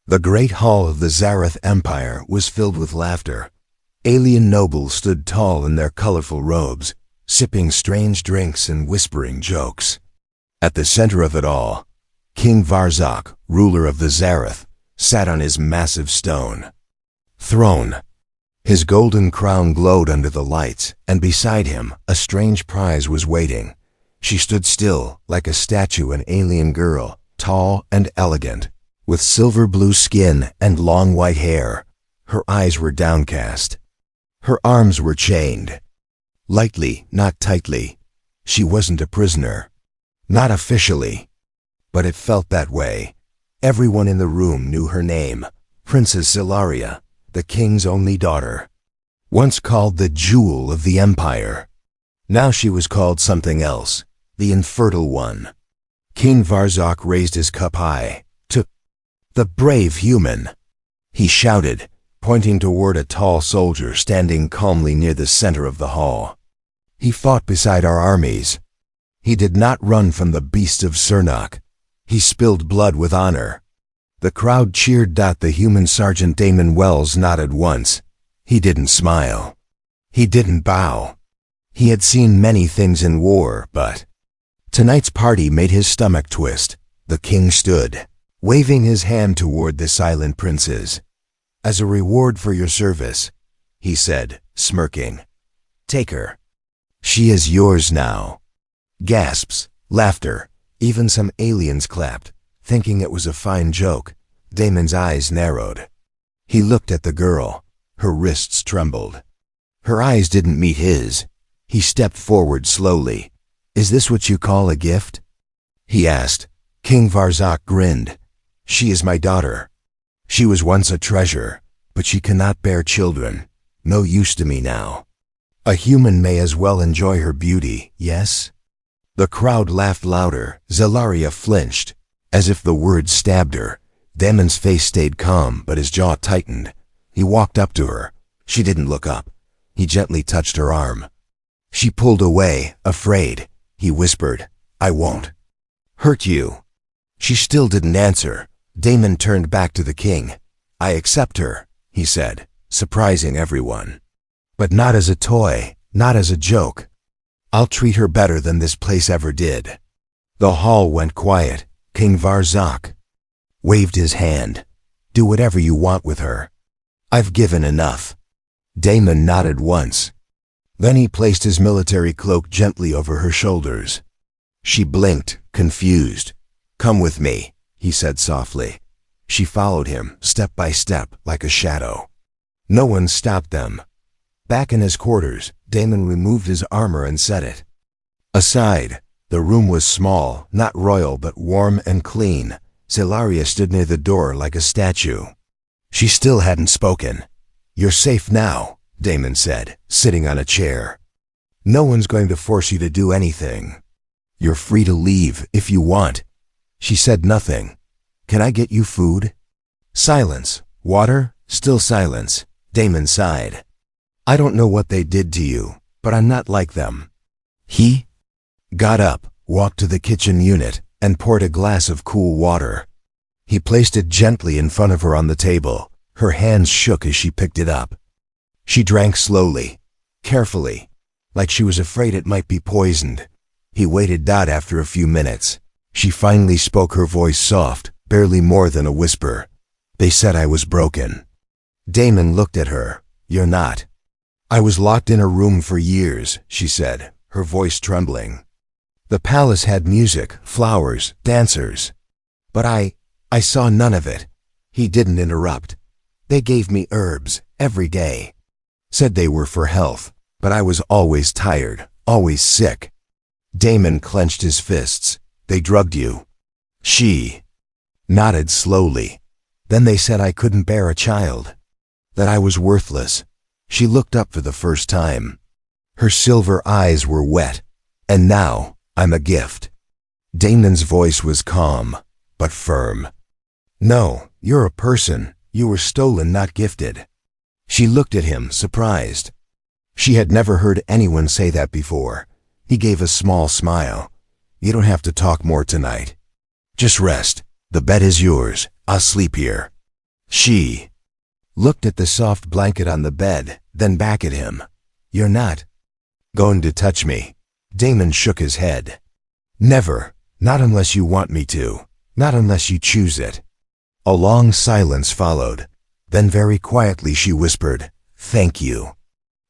The great hall of the Zareth Empire was filled with laughter. Alien nobles stood tall in their colorful robes, sipping strange drinks and whispering jokes. At the center of it all, King Varzok, ruler of the Zareth, sat on his massive stone throne. His golden crown glowed under the lights, and beside him a strange prize was waiting. She stood still, like a statue, an alien girl, tall and elegant, with silver blue skin and long white hair. Her eyes were downcast. Her arms were chained. Lightly, not tightly. She wasn't a prisoner. Not officially. But it felt that way. Everyone in the room knew her name, Princess Zilaria, the king's only daughter. Once called the Jewel of the Empire. Now she was called something else, the Infertile One. King Varzok raised his cup high. To the brave human, he shouted, pointing toward a tall soldier standing calmly near the center of the hall. He fought beside our armies. He did not run from the beasts of Cernok. He spilled blood with honor. The crowd cheered. The human Sergeant Damon Wells nodded once. He didn't smile. He didn't bow. He had seen many things in war, but tonight's party made his stomach twist. The king stood, waving his hand toward the silent princes. As a reward for your service, he said, smirking, take her. She is yours now. Gasps, laughter, even some aliens clapped, thinking it was a fine joke. Damon's eyes narrowed. He looked at the girl. Her wrists trembled. Her eyes didn't meet his. He stepped forward slowly. Is this what you call a gift? He asked. King Varzok grinned. She is my daughter. She was once a treasure, but she cannot bear children. No use to me now. A human may as well enjoy her beauty, yes? The crowd laughed louder. Zilaria flinched, as if the words stabbed her. Damon's face stayed calm, but his jaw tightened. He walked up to her. She didn't look up. He gently touched her arm. She pulled away, afraid. He whispered, I won't hurt you. She still didn't answer. Damon turned back to the king. I accept her, he said, surprising everyone. But not as a toy, not as a joke. I'll treat her better than this place ever did. The hall went quiet. King Varzok waved his hand. Do whatever you want with her. I've given enough. Damon nodded once. Then he placed his military cloak gently over her shoulders. She blinked, confused. Come with me, he said softly. She followed him, step by step, like a shadow. No one stopped them. Back in his quarters, Damon removed his armor and set it aside. The room was small, not royal, but warm and clean. Zilaria stood near the door like a statue. She still hadn't spoken. You're safe now, Damon said, sitting on a chair. No one's going to force you to do anything. You're free to leave if you want. She said nothing. Can I get you food? Silence. Water? Still silence. Damon sighed. I don't know what they did to you, but I'm not like them. He got up, walked to the kitchen unit, and poured a glass of cool water. He placed it gently in front of her on the table. Her hands shook as she picked it up. She drank slowly, carefully, like she was afraid it might be poisoned. He waited. After a few minutes, she finally spoke, her voice soft, barely more than a whisper. They said I was broken. Damon looked at her. You're not. I was locked in a room for years, she said, her voice trembling. The palace had music, flowers, dancers. But I saw none of it. He didn't interrupt. They gave me herbs every day. Said they were for health, but I was always tired, always sick. Damon clenched his fists. They drugged you. She nodded slowly. Then they said I couldn't bear a child, that I was worthless. She looked up for the first time. Her silver eyes were wet. And now, I'm a gift. Damon's voice was calm, but firm. No, you're a person. You were stolen, not gifted. She looked at him, surprised. She had never heard anyone say that before. He gave a small smile. You don't have to talk more tonight. Just rest. The bed is yours. I'll sleep here. She looked at the soft blanket on the bed, then back at him. "You're not going to touch me?" Damon shook his head. "Never. Not unless you want me to. Not unless you choose it." A long silence followed. Then very quietly she whispered, "Thank you."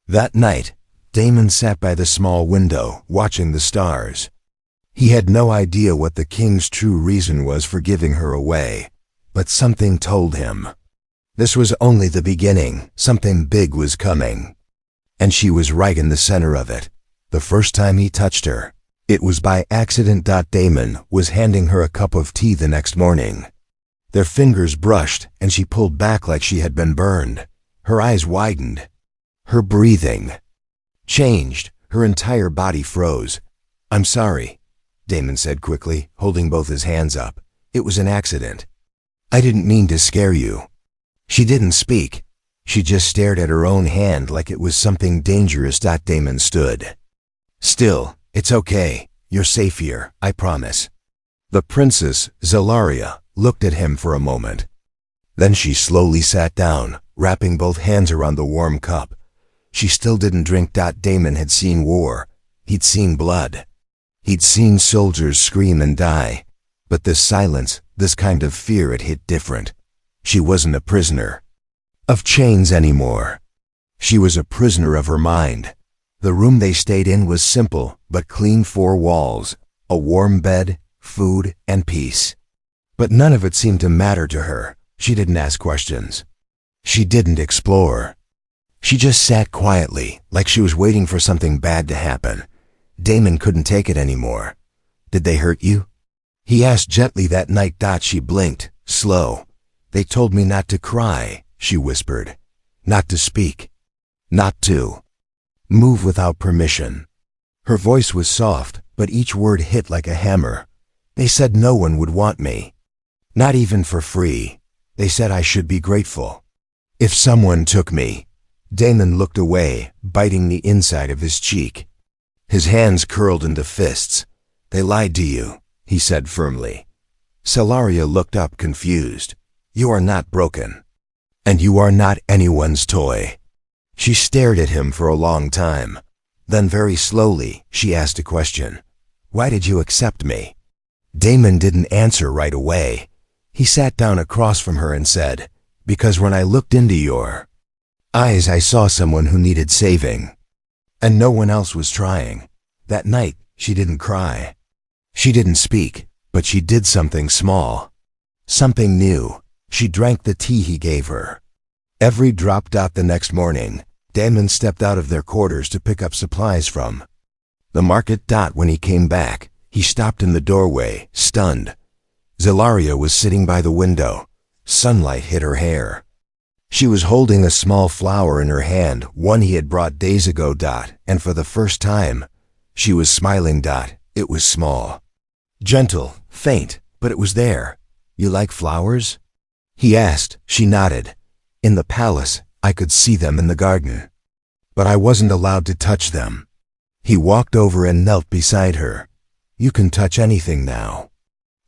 That night, Damon sat by the small window, watching the stars. He had no idea what the king's true reason was for giving her away, but something told him. This was only the beginning. Something big was coming. And she was right in the center of it. The first time he touched her, it was by accident. Damon was handing her a cup of tea the next morning. Their fingers brushed, and she pulled back like she had been burned. Her eyes widened. Her breathing changed. Her entire body froze. "I'm sorry," Damon said quickly, holding both his hands up. "It was an accident. I didn't mean to scare you." She didn't speak. She just stared at her own hand like it was something dangerous. Damon stood still. "It's okay. You're safe here, I promise." The princess, Zelaria, looked at him for a moment. Then she slowly sat down, wrapping both hands around the warm cup. She still didn't drink. Damon had seen war. He'd seen blood. He'd seen soldiers scream and die. But this silence, this kind of fear, it hit different. She wasn't a prisoner of chains anymore. She was a prisoner of her mind. The room they stayed in was simple, but clean. 4 walls, a warm bed, food, and peace. But none of it seemed to matter to her. She didn't ask questions. She didn't explore. She just sat quietly, like she was waiting for something bad to happen. Damon couldn't take it anymore. "Did they hurt you?" he asked gently that night. She blinked, slow. "They told me not to cry," she whispered. "Not to speak. Not to move without permission." Her voice was soft, but each word hit like a hammer. "They said no one would want me. Not even for free. They said I should be grateful if someone took me." Damon looked away, biting the inside of his cheek. His hands curled into fists. "They lied to you," he said firmly. Zelaria looked up, confused. "You are not broken. And you are not anyone's toy." She stared at him for a long time. Then very slowly, she asked a question. "Why did you accept me?" Damon didn't answer right away. He sat down across from her and said, "Because when I looked into your eyes, I saw someone who needed saving. And no one else was trying." That night, she didn't cry. She didn't speak, but she did something small. Something new. She drank the tea he gave her. Every drop. The next morning, Damon stepped out of their quarters to pick up supplies from the market. When he came back, he stopped in the doorway, stunned. Zelaria was sitting by the window. Sunlight hit her hair. She was holding a small flower in her hand, one he had brought days ago. And for the first time, she was smiling. It was small, gentle, faint, but it was there. "You like flowers?" he asked. She nodded. "In the palace, I could see them in the garden. But I wasn't allowed to touch them." He walked over and knelt beside her. "You can touch anything now.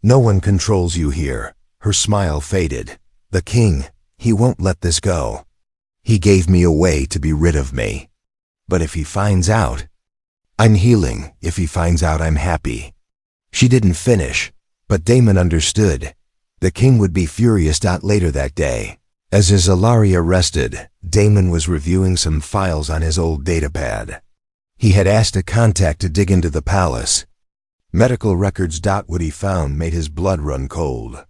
No one controls you here." Her smile faded. "The king, he won't let this go. He gave me a way to be rid of me. But if he finds out, I'm healing. If he finds out, I'm happy." She didn't finish, but Damon understood. The king would be furious. Later that day, as Zelaria rested, Damon was reviewing some files on his old datapad. He had asked a contact to dig into the palace. Medical records. What he found made his blood run cold.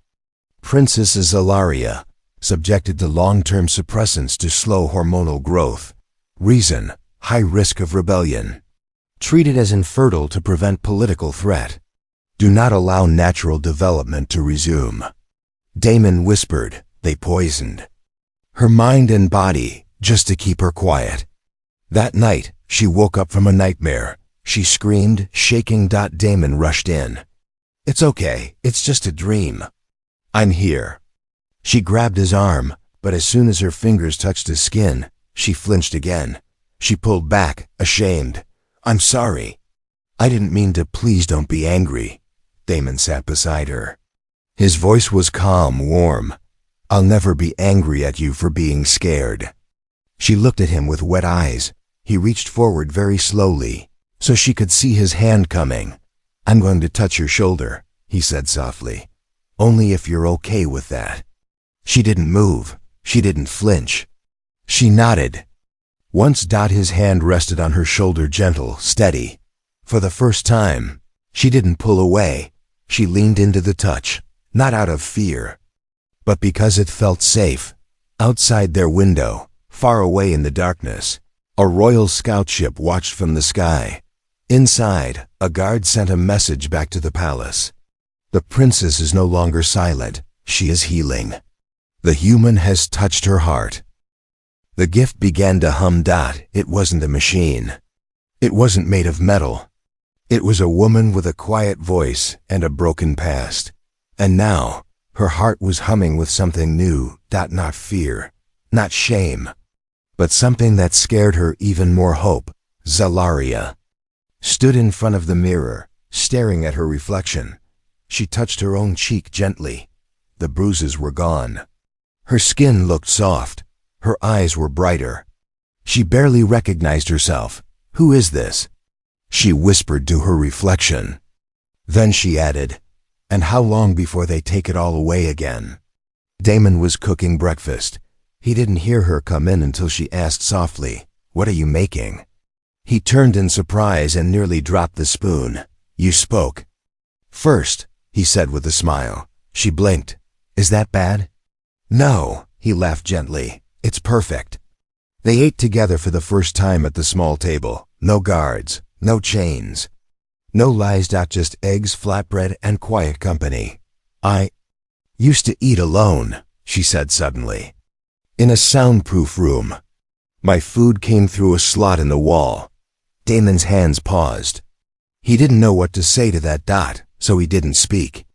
Princess Zelaria, subjected to long-term suppressants to slow hormonal growth. Reason: high risk of rebellion. Treated as infertile to prevent political threat. Do not allow natural development to resume. Damon whispered, "They poisoned her mind and body just to keep her quiet." That night, she woke up from a nightmare. She screamed, shaking. Damon rushed in. "It's okay, it's just a dream. I'm here." She grabbed his arm, but as soon as her fingers touched his skin, she flinched again. She pulled back, ashamed. "I'm sorry. I didn't mean to. Please don't be angry." Damon sat beside her. His voice was calm, warm. I'll never be angry at you for being scared." She looked at him with wet eyes. He reached forward very slowly, so she could see his hand coming. "I'm going to touch your shoulder," he said softly. "Only if you're okay with that." She didn't move. She didn't flinch. She nodded. Once his hand rested on her shoulder, gentle, steady. For the first time, she didn't pull away. She leaned into the touch, not out of fear, but because it felt safe. Outside their window, far away in the darkness, a royal scout ship watched from the sky. Inside, a guard sent a message back to the palace. "The princess is no longer silent. She is healing. The human has touched her heart." The gift began to hum. It wasn't a machine. It wasn't made of metal. It was a woman with a quiet voice and a broken past. And now, her heart was humming with something new. Not fear, not shame, but something that scared her even more. Hope. Zalaria stood in front of the mirror, staring at her reflection. She touched her own cheek gently. The bruises were gone. Her skin looked soft. Her eyes were brighter. She barely recognized herself. "Who is this?" she whispered to her reflection. Then she added, "And how long before they take it all away again?" Damon was cooking breakfast. He didn't hear her come in until she asked softly, "What are you making?" He turned in surprise and nearly dropped the spoon. "You spoke first," he said with a smile. She blinked. "Is that bad?" "No," he laughed gently. "It's perfect." They ate together for the first time at the small table. No guards, no chains, no lies. Just eggs, flatbread, and quiet company. "I used to eat alone," she said suddenly, "in a soundproof room. My food came through a slot in the wall." Damon's hands paused. He didn't know what to say to that. So he didn't speak.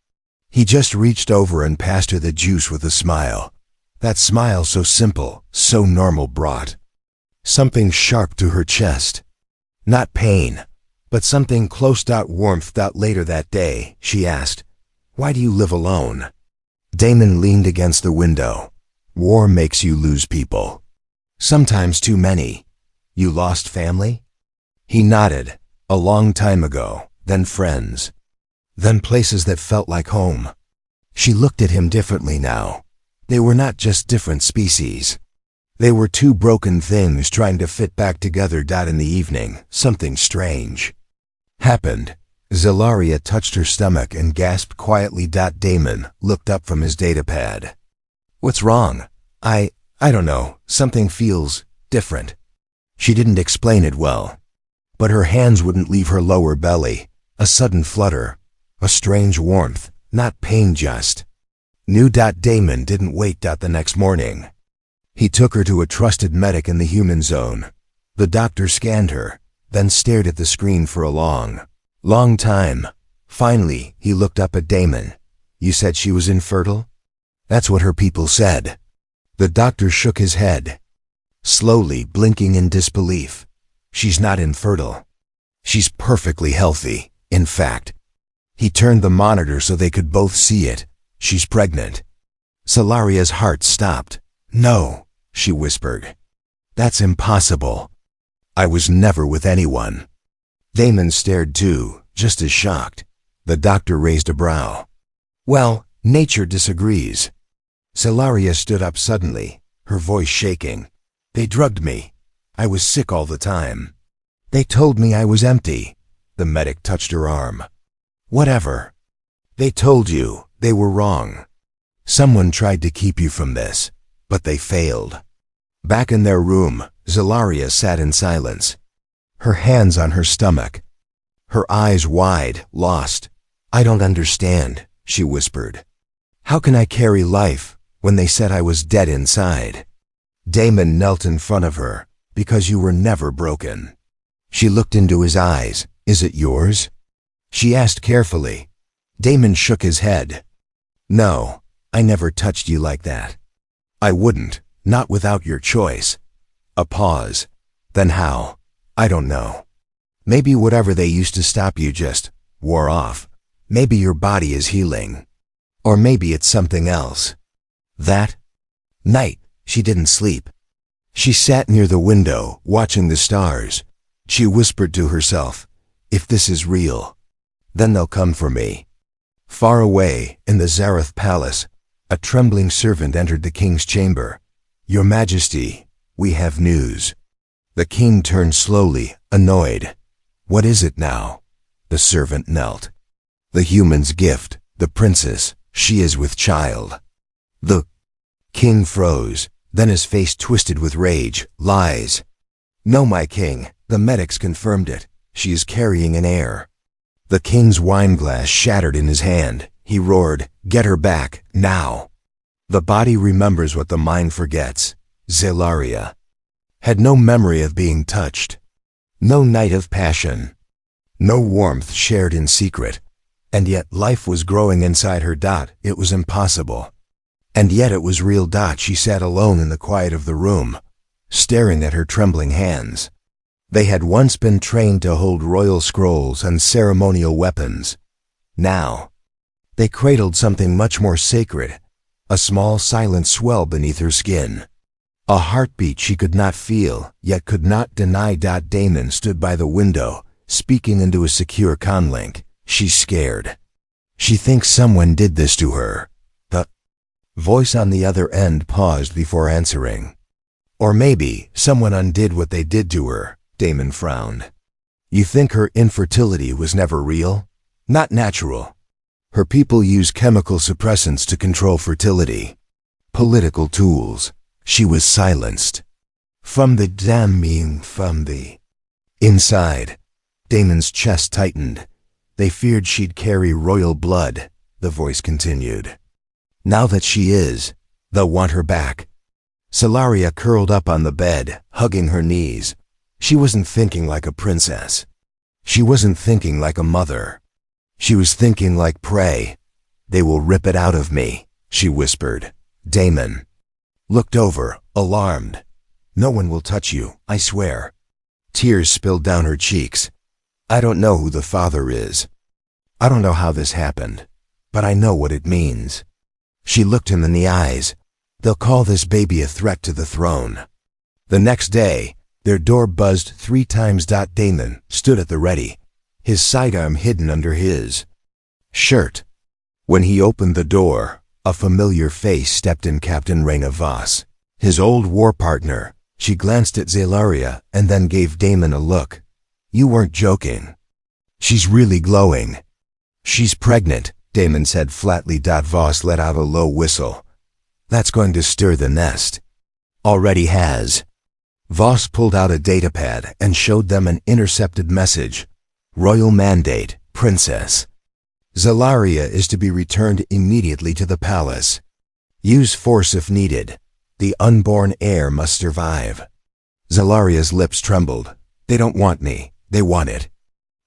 He just reached over and passed her the juice with a smile. That smile, so simple, so normal, brought something sharp to her chest. Not pain, but something close. Warmth. Later that day, she asked, "Why do you live alone?" Damon leaned against the window. "War makes you lose people. Sometimes too many." "You lost family?" He nodded. "A long time ago, then friends, then places that felt like home." She looked at him differently now. They were not just different species. They were two broken things trying to fit back together. In the evening, something strange happened. Zalaria touched her stomach and gasped quietly. Damon looked up from his datapad. "What's wrong?" I don't know. Something feels different." She didn't explain it well, but her hands wouldn't leave her lower belly. A sudden flutter, a strange warmth, not pain, just new. Damon didn't wait. The next morning, he took her to a trusted medic in the human zone. The doctor scanned her, then stared at the screen for a long time. Finally, he looked up at Damon. "You said she was infertile?" "That's what her people said." The doctor shook his head, slowly, blinking in disbelief. "She's not infertile. She's perfectly healthy. In fact," he turned the monitor so they could both see it, "she's pregnant." Zalaria's heart stopped. "No," she whispered. "That's impossible. I was never with anyone." Damon stared too, just as shocked. The doctor raised a brow. "Well, nature disagrees." Zalaria stood up suddenly, her voice shaking. "They drugged me. I was sick all the time. They told me I was empty." The medic touched her arm. "Whatever. They told you. They were wrong. Someone tried to keep you from this, but they failed." Back in their room, Zalaria sat in silence, her hands on her stomach, her eyes wide, lost. "I don't understand," she whispered. "How can I carry life when they said I was dead inside?" Damon knelt in front of her. "Because you were never broken." She looked into his eyes. "Is it yours?" she asked carefully. Damon shook his head. "No, I never touched you like that. I wouldn't, not without your choice." A pause. "Then how?" "I don't know. Maybe whatever they used to stop you just wore off. Maybe your body is healing. Or maybe it's something else." "That?" Night, she didn't sleep. She sat near the window, watching the stars. She whispered to herself, "If this is real, then they'll come for me." Far away, in the Zareth palace, a trembling servant entered the king's chamber. "Your Majesty, we have news." The king turned slowly, annoyed. "What is it now?" The servant knelt. "The human's gift, the princess, she is with child." The king froze, then his face twisted with rage. "Lies." "No, my king, the medics confirmed it. She is carrying an heir." The king's wineglass shattered in his hand. He roared, "Get her back, now." The body remembers what the mind forgets. Zelaria had no memory of being touched. No night of passion. No warmth shared in secret. And yet life was growing inside her. It was impossible. And yet it was real. She sat alone in the quiet of the room, staring at her trembling hands. They had once been trained to hold royal scrolls and ceremonial weapons. Now, they cradled something much more sacred, a small silent swell beneath her skin. A heartbeat she could not feel, yet could not deny. Damon stood by the window, speaking into a secure conlink. She's scared. She thinks someone did this to her. The voice on the other end paused before answering. Or maybe someone undid what they did to her. Damon frowned. You think her infertility was never real? Not natural. Her people use chemical suppressants to control fertility. Political tools. She was silenced. From the inside. Damon's chest tightened. They feared she'd carry royal blood, the voice continued. Now that she is, they'll want her back. Zelaria curled up on the bed, hugging her knees. She wasn't thinking like a princess. She wasn't thinking like a mother. She was thinking like prey. They will rip it out of me, she whispered. Damon looked over, alarmed. No one will touch you, I swear. Tears spilled down her cheeks. I don't know who the father is. I don't know how this happened, but I know what it means. She looked him in the eyes. They'll call this baby a threat to the throne. The next day, their door buzzed 3 times. Damon stood at the ready, his sidearm hidden under his shirt. When he opened the door, a familiar face stepped in. Captain Reyna Voss, his old war partner. She glanced at Zelaria and then gave Damon a look. You weren't joking. She's really glowing. She's pregnant, Damon said flatly. Voss let out a low whistle. That's going to stir the nest. Already has. Voss pulled out a datapad and showed them an intercepted message. Royal mandate, princess. Zelaria is to be returned immediately to the palace. Use force if needed. The unborn heir must survive. Zelaria's lips trembled. They don't want me. They want it.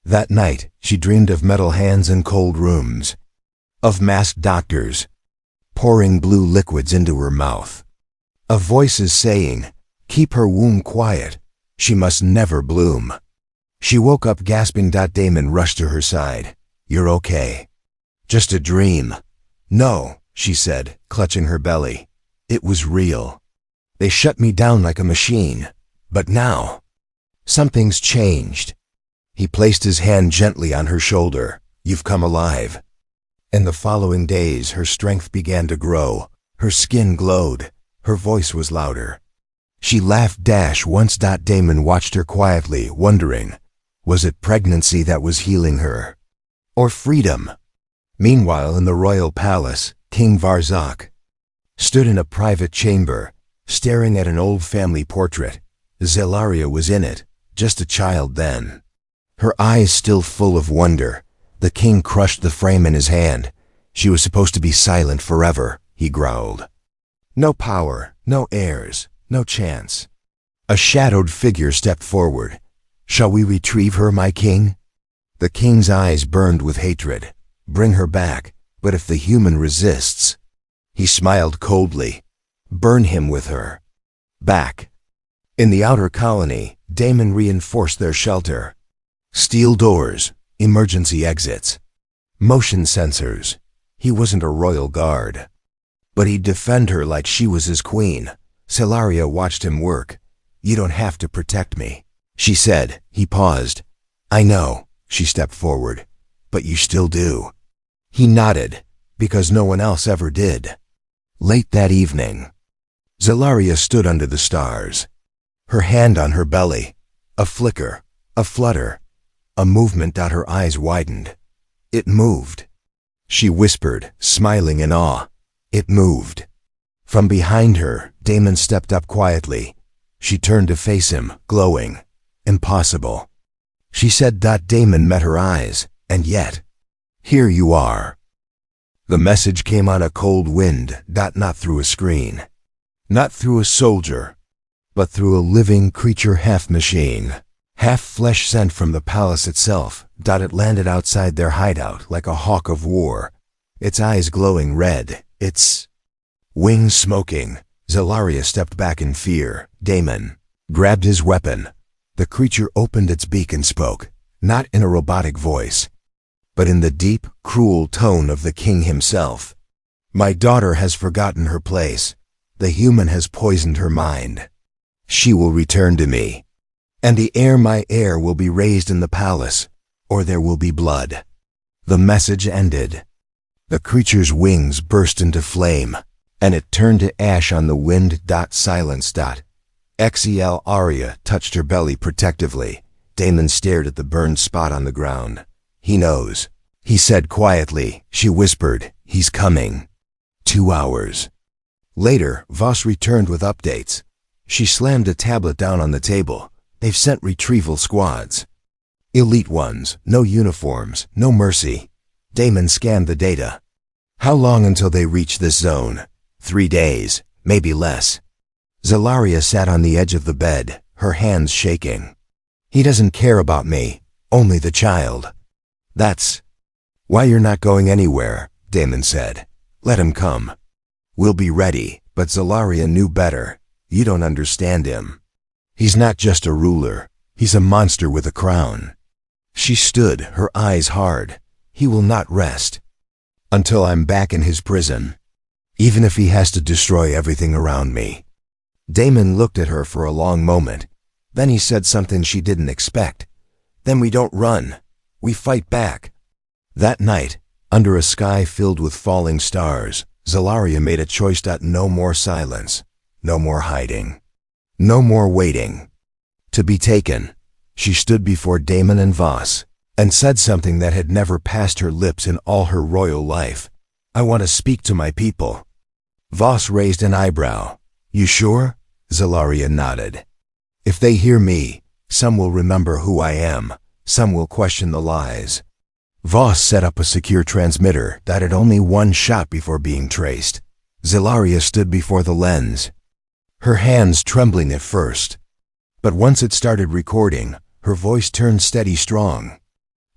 That night, she dreamed of metal hands and cold rooms. Of masked doctors, pouring blue liquids into her mouth. Of voices saying, keep her womb quiet. She must never bloom. She woke up gasping. Damon rushed to her side. You're okay. Just a dream. No, she said, clutching her belly. It was real. They shut me down like a machine. But now, something's changed. He placed his hand gently on her shoulder. You've come alive. In the following days, her strength began to grow. Her skin glowed. Her voice was louder. She laughed once. Damon watched her quietly, wondering, was it pregnancy that was healing her? Or freedom? Meanwhile, in the royal palace, King Varzak stood in a private chamber, staring at an old family portrait. Zelaria was in it, just a child then. Her eyes still full of wonder. The king crushed the frame in his hand. She was supposed to be silent forever, he growled. No power, no heirs, no chance. A shadowed figure stepped forward. Shall we retrieve her, my king? The king's eyes burned with hatred. Bring her back, but if the human resists... He smiled coldly. Burn him with her. Back. In the outer colony, Damon reinforced their shelter. Steel doors, emergency exits, motion sensors. He wasn't a royal guard. but he'd defend her like she was his queen. Solaria watched him work. "You don't have to protect me," she said. He paused. "I know," she stepped forward, "but you still do." He nodded, because no one else ever did. Late that evening, Solaria stood under the stars, her hand on her belly, a flicker, a flutter, a movement. Her eyes widened. It moved. She whispered, smiling in awe. It moved. From behind her, Damon stepped up quietly. She turned to face him, glowing. "Impossible," she said. Damon met her eyes. "And yet, here you are." The message came on a cold wind, not through a screen, not through a soldier, but through a living creature, half machine, half flesh, sent from the palace itself. It landed outside their hideout like a hawk of war, its eyes glowing red, its wings smoking. Solaria stepped back in fear. Damon grabbed his weapon. The creature opened its beak and spoke, not in a robotic voice, but in the deep, cruel tone of the king himself. "My daughter has forgotten her place. The human has poisoned her mind. She will return to me. And the heir, my heir, will be raised in the palace, or there will be blood." The message ended. The creature's wings burst into flame, and it turned to ash on the wind. Silence. Exiled Arya touched her belly protectively. Damon stared at the burned spot on the ground. "He knows," he said quietly. She whispered, "He's coming." 2 hours later, Voss returned with updates. She slammed a tablet down on the table. "They've sent retrieval squads. Elite ones, no uniforms, no mercy." Damon scanned the data. "How long until they reach this zone?" 3 days, maybe less." Solaria sat on the edge of the bed, her hands shaking. "He doesn't care about me, only the child." "That's why you're not going anywhere," Damon said. "Let him come. We'll be ready." But Solaria knew better. "You don't understand him. He's not just a ruler. He's a monster with a crown." She stood, her eyes hard. "He will not rest until I'm back in his prison, even if he has to destroy everything around me." Damon looked at her for a long moment. Then he said something she didn't expect. "Then we don't run. We fight back." That night, under a sky filled with falling stars, Solaria made a choice. No more silence, no more hiding, no more waiting to be taken. She stood before Damon and Voss and said something that had never passed her lips in all her royal life. "I want to speak to my people." Voss raised an eyebrow. "You sure?" Solaria nodded. "If they hear me, some will remember who I am, some will question the lies." Voss set up a secure transmitter that had only one shot before being traced. Solaria stood before the lens, her hands trembling at first. But once it started recording, her voice turned steady, strong.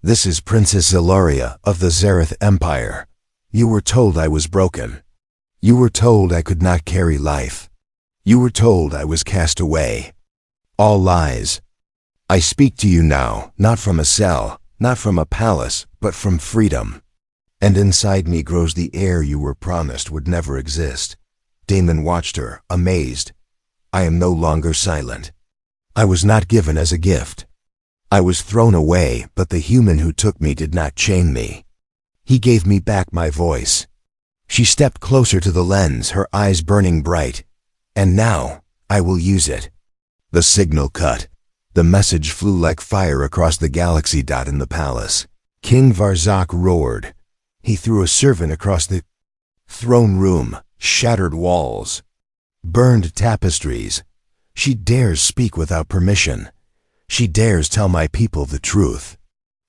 "This is Princess Solaria of the Zareth Empire. You were told I was broken. You were told I could not carry life. You were told I was cast away. All lies. I speak to you now, not from a cell, not from a palace, but from freedom. And inside me grows the heir you were promised would never exist." Damon watched her, amazed. "I am no longer silent. I was not given as a gift. I was thrown away, but the human who took me did not chain me. He gave me back my voice." She stepped closer to the lens, her eyes burning bright. "And now, I will use it." The signal cut. The message flew like fire across the galaxy. In the palace, King Varzak roared. He threw a servant across the throne room, shattered walls, burned tapestries. "She dares speak without permission. She dares tell my people the truth."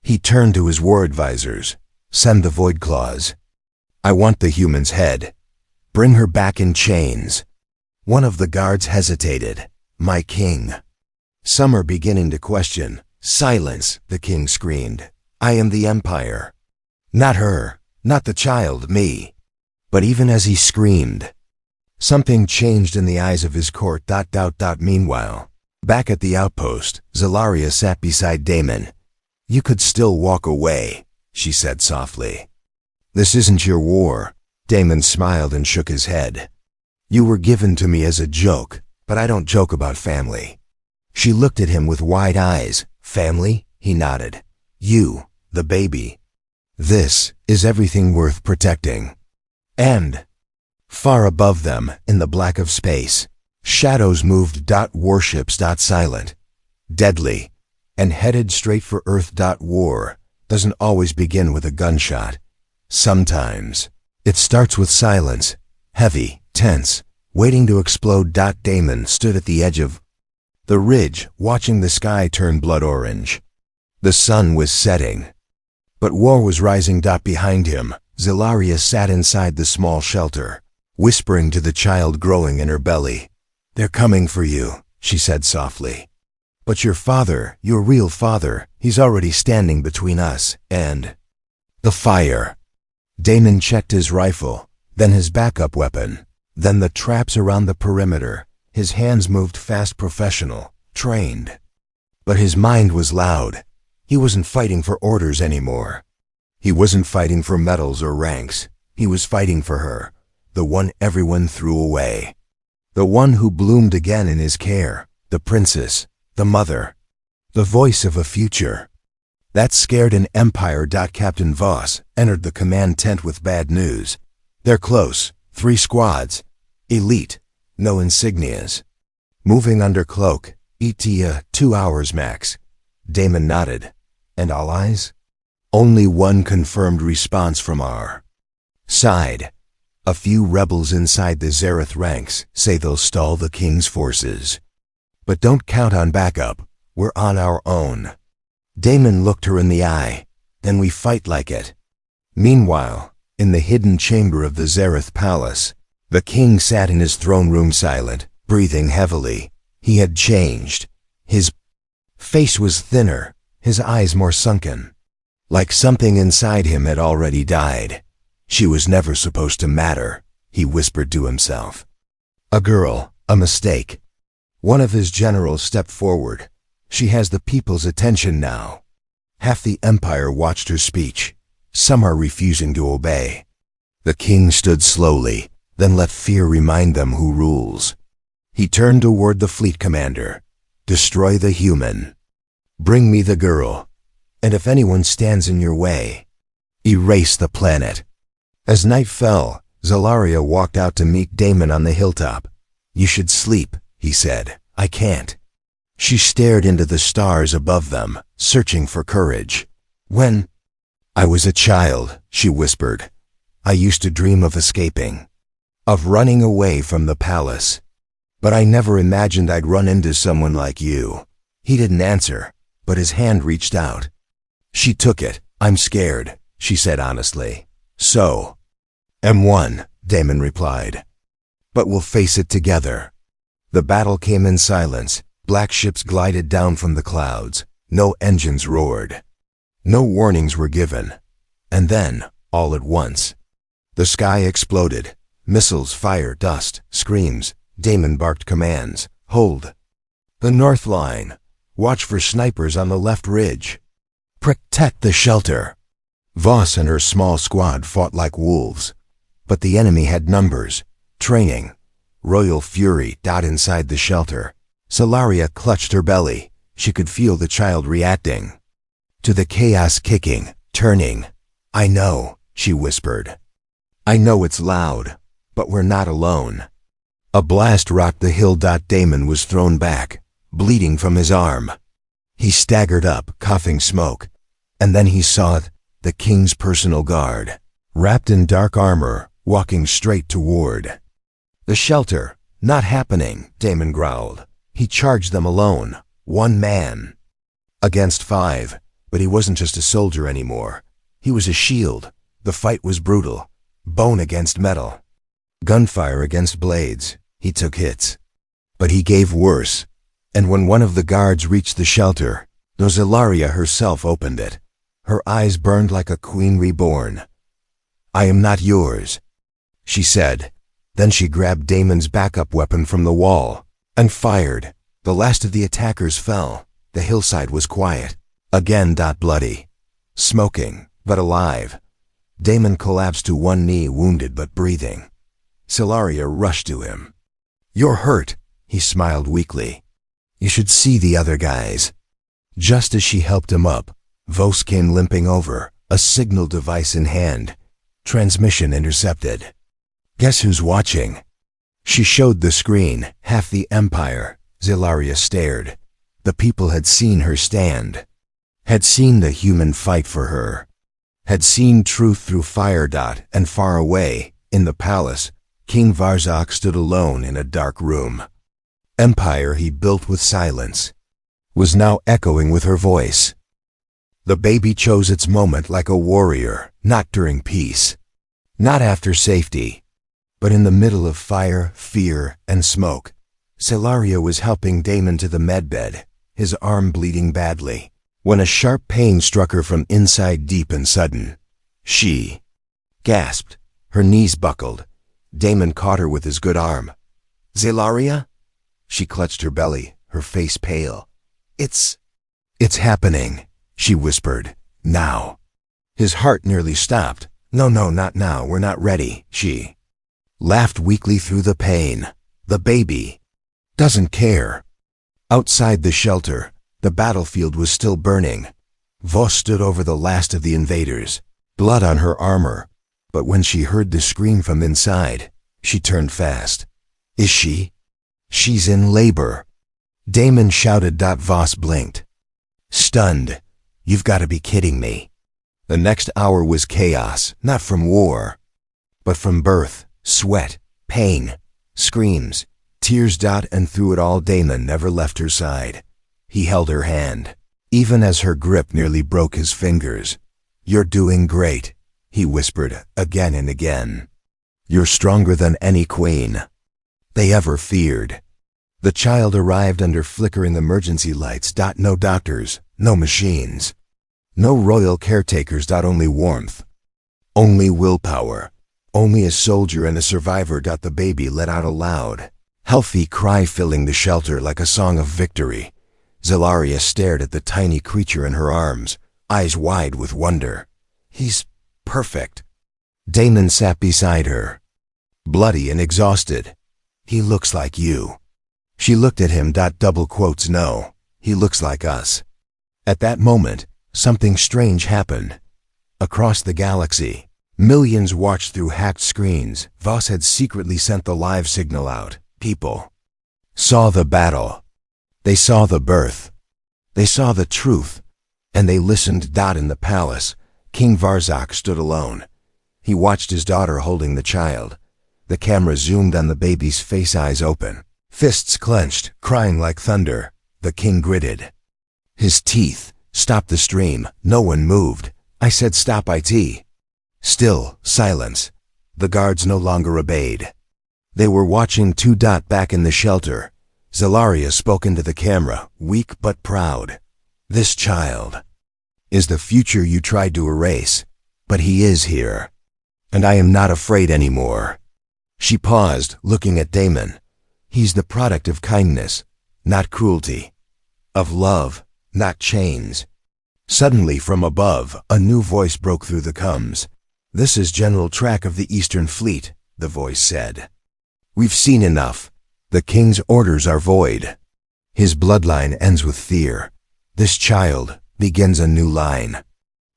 He turned to his war advisors. "Send the Void Claws. I want the human's head. Bring her back in chains." One of the guards hesitated. "My king." "Some are beginning to question." "Silence," the king screamed. "I am the Empire. Not her, not the child, me." But even as he screamed, something changed in the eyes of his court. Meanwhile, back at the outpost, Solaria sat beside Damon. "You could still walk away," she said softly. "This isn't your war." Damon smiled and shook his head. You were given to me as a joke, but I don't joke about family. She looked at him with wide eyes. Family? He nodded. You, the baby. This is everything worth protecting. And far above them, in the black of space, shadows moved. Warships. Silent, deadly, and headed straight for Earth. War doesn't always begin with a gunshot. Sometimes it starts with silence, heavy, tense, waiting to explode. Damon stood at the edge of the ridge, watching the sky turn blood orange. The sun was setting, but war was rising. Behind him, Zelaria sat inside the small shelter, whispering to the child growing in her belly. They're coming for you, she said softly. But your father, your real father, he's already standing between us and the fire. Damon checked his rifle, then his backup weapon, then the traps around the perimeter. His hands moved fast, professional, trained. But his mind was loud. He wasn't fighting for orders anymore. He wasn't fighting for medals or ranks. He was fighting for her, the one everyone threw away. The one who bloomed again in his care, the princess, the mother, the voice of a future. That scared an Empire. Captain Voss entered the command tent with bad news. They're close, 3 squads. Elite, no insignias. Moving under cloak, ETA 2 hours max. Damon nodded. And all eyes? Only one confirmed response from our side. A few rebels inside the Zareth ranks say they'll stall the king's forces. But don't count on backup. We're on our own. Damon looked her in the eye. Then we fight like it. Meanwhile, in the hidden chamber of the Zareth palace, the king sat in his throne room silent, breathing heavily. He had changed. His face was thinner, his eyes more sunken. Like something inside him had already died. She was never supposed to matter, he whispered to himself. A girl, a mistake. One of his generals stepped forward. She has the people's attention now. Half the empire watched her speech. Some are refusing to obey. The king stood slowly, then let fear remind them who rules. He turned toward the fleet commander. Destroy the human. Bring me the girl. And if anyone stands in your way, erase the planet. As night fell, Zelaria walked out to meet Damon on the hilltop. You should sleep, he said. I can't. She stared into the stars above them, searching for courage. When I was a child, she whispered, I used to dream of escaping, of running away from the palace. But I never imagined I'd run into someone like you. He didn't answer, but his hand reached out. She took it. I'm scared, she said honestly. So, M1, Damon replied. But we'll face it together. The battle came in silence. Black ships glided down from the clouds. No engines roared. No warnings were given. And then, all at once, the sky exploded. Missiles, fire, dust, screams. Damon barked commands. Hold. The north line. Watch for snipers on the left ridge. Protect the shelter. Voss and her small squad fought like wolves. But the enemy had numbers, training. Royal fury. Inside the shelter, Zelaria clutched her belly. She could feel the child reacting to the chaos, kicking, turning. I know, she whispered. I know it's loud, but we're not alone. A blast rocked the hill. Damon was thrown back, bleeding from his arm. He staggered up, coughing smoke, and then he saw the king's personal guard, wrapped in dark armor, walking straight toward the shelter. Not happening, Damon growled. He charged them alone, 1 man against 5, but he wasn't just a soldier anymore. He was a shield. The fight was brutal, bone against metal, gunfire against blades. He took hits, but he gave worse. And when one of the guards reached the shelter, Zelaria herself opened it. Her eyes burned like a queen reborn. I am not yours, she said. Then she grabbed Damon's backup weapon from the wall and fired. The last of the attackers fell. The hillside was quiet. Again. Bloody. Smoking, but alive. Damon collapsed to one knee, wounded but breathing. Celaria rushed to him. "You're hurt," he smiled weakly. "You should see the other guys." Just as she helped him up, Vos came limping over, a signal device in hand. Transmission intercepted. "Guess who's watching?" She showed the screen, half the Empire. Celaria stared. The people had seen her stand. Had seen the human fight for her. Had seen truth through fire. And far away, in the palace, King Varzak stood alone in a dark room. Empire he built with silence was now echoing with her voice. The baby chose its moment like a warrior, not during peace, not after safety, but in the middle of fire, fear, and smoke. Celaria was helping Damon to the medbed, his arm bleeding badly, when a sharp pain struck her from inside, deep and sudden. She gasped. Her knees buckled. Damon caught her with his good arm. "Celaria?" She clutched her belly, her face pale. It's happening," she whispered. "Now." His heart nearly stopped. No, not now. We're not ready." She laughed weakly through the pain. "The baby doesn't care." Outside the shelter, the battlefield was still burning. Vos stood over the last of the invaders, blood on her armor. But when she heard the scream from inside, she turned fast. "Is she?" "She's in labor." Damon shouted. Vos blinked. Stunned. "You've got to be kidding me." The next hour was chaos, not from war, but from birth, sweat, pain, screams, tears. And through it all, Damon never left her side. He held her hand, even as her grip nearly broke his fingers. "You're doing great," he whispered again and again. "You're stronger than any queen they ever feared." The child arrived under flickering emergency lights. No doctors, no machines, no royal caretakers. Only warmth, only willpower, only a soldier and a survivor. The baby let out a loud, healthy cry, filling the shelter like a song of victory. Celaria stared at the tiny creature in her arms, eyes wide with wonder. "He's perfect." Damon sat beside her, bloody and exhausted. "He looks like you." She looked at him. Double quotes. "No, he looks like us." At that moment, something strange happened. Across the galaxy, millions watched through hacked screens. Vos had secretly sent the live signal out. People saw the battle. They saw the birth. They saw the truth. And they listened. In the palace, King Varzak stood alone. He watched his daughter holding the child. The camera zoomed on the baby's face, eyes open, fists clenched, crying like thunder. The king gritted his teeth. "Stop the stream." No one moved. I said stop it. Still silence. The guards no longer obeyed. They were watching too. Back in the shelter, Celaria spoke into the camera, weak but proud. "This child is the future you tried to erase, but he is here. And I am not afraid anymore." She paused, looking at Damon. "He's the product of kindness, not cruelty. Of love, not chains." Suddenly from above, a new voice broke through the comms. "This is General Track of the Eastern Fleet," the voice said. "We've seen enough. The king's orders are void. His bloodline ends with fear. This child begins a new line."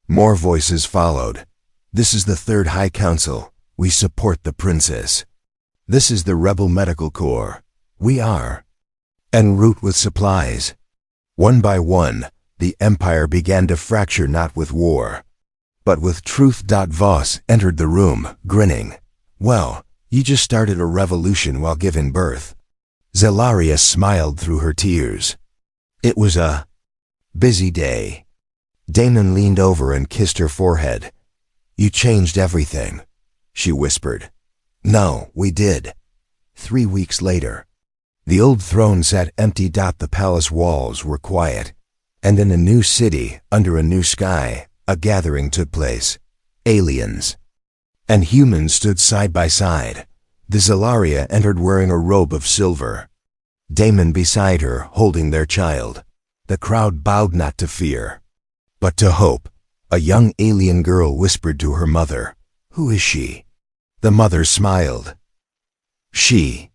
More voices followed. "This is the Third High Council. We support the princess. This is the Rebel Medical Corps. We are en route with supplies." One by one, the Empire began to fracture, not with war, but with truth. Vos entered the room, grinning. "Well, you just started a revolution while giving birth." Celaria smiled through her tears. It was a busy day. Damon leaned over and kissed her forehead. "You changed everything," she whispered. "No, we did." 3 weeks later, the old throne sat empty. The palace walls were quiet. And in a new city, under a new sky, a gathering took place. Aliens and humans stood side by side. The Celaria entered wearing a robe of silver. Damon beside her, holding their child. The crowd bowed, not to fear, but to hope. A young alien girl whispered to her mother, "Who is she?" The mother smiled. She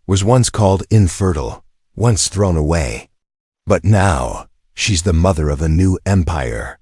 was once called infertile, once thrown away. But now, she's the mother of a new empire.